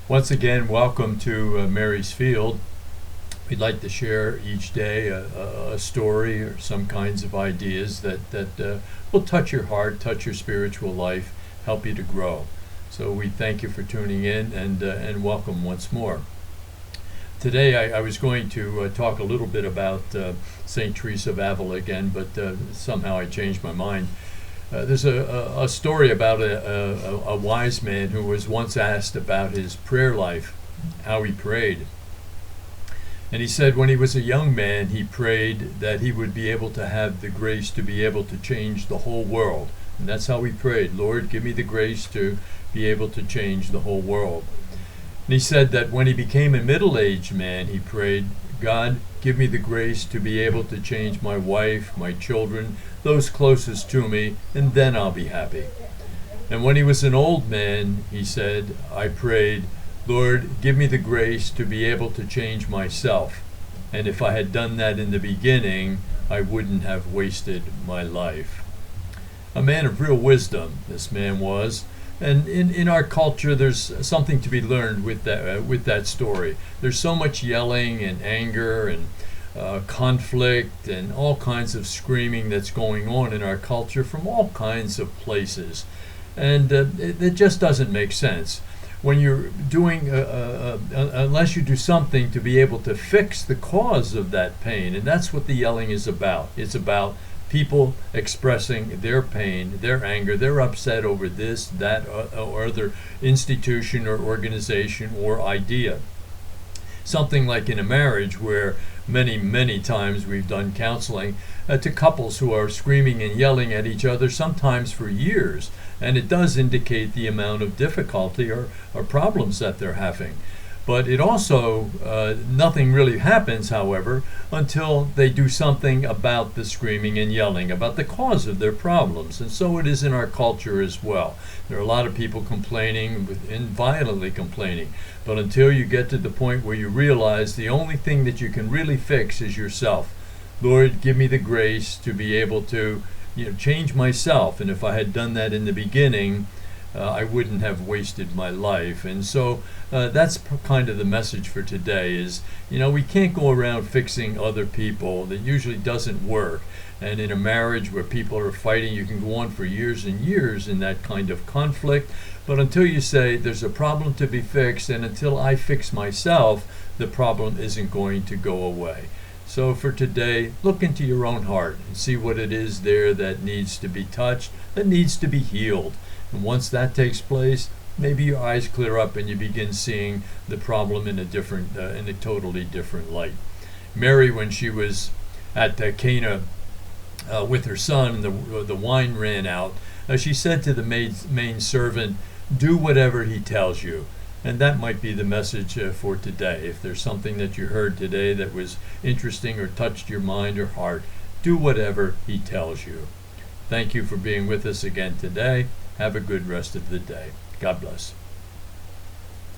Once again, welcome to Mary's Field. We'd like to share each day a story or some kinds of ideas that will touch your heart, touch your spiritual life, help you to grow. So we thank you for tuning in and welcome once more. Today I was going to talk a little bit about St. Teresa of Avila again, but somehow I changed my mind. There's a story about a wise man who was once asked about his prayer life, how he prayed. And he said when he was a young man, he prayed that he would be able to have the grace to be able to change the whole world. And that's how he prayed, Lord, give me the grace to be able to change the whole world. And he said that when he became a middle-aged man, he prayed, God, give me the grace to be able to change my wife, my children, those closest to me, and then I'll be happy. And when he was an old man, he said, I prayed, Lord, give me the grace to be able to change myself. And if I had done that in the beginning, I wouldn't have wasted my life. A man of real wisdom, this man was. And in our culture, there's something to be learned with that story. There's so much yelling and anger and conflict and all kinds of screaming that's going on in our culture from all kinds of places. And it just doesn't make sense. When you're doing, unless you do something to be able to fix the cause of that pain, and that's what the yelling is about. It's about people expressing their pain, their anger, they're upset over this, that, or other institution or organization or idea. Something like in a marriage where many times we've done counseling to couples who are screaming and yelling at each other, sometimes for years, and it does indicate the amount of difficulty or problems that they're having. But it also, nothing really happens, however, until they do something about the screaming and yelling, about the cause of their problems. And so it is in our culture as well. There are a lot of people complaining and violently complaining. But until you get to the point where you realize the only thing that you can really fix is yourself. Lord, give me the grace to be able to change myself. And if I had done that in the beginning, I wouldn't have wasted my life. And so that's kind of the message for today is, we can't go around fixing other people. That usually doesn't work. And in a marriage where people are fighting, you can go on for years and years in that kind of conflict. But until you say there's a problem to be fixed, and until I fix myself, the problem isn't going to go away. So for today, look into your own heart and see what it is there that needs to be touched, that needs to be healed. And once that takes place, maybe your eyes clear up and you begin seeing the problem in a totally different light. Mary, when she was at Cana with her son and the wine ran out, she said to the maid servant, do whatever he tells you. And that might be the message for today. If there's something that you heard today that was interesting or touched your mind or heart, do whatever he tells you. Thank you for being with us again today. Have a good rest of the day. God bless.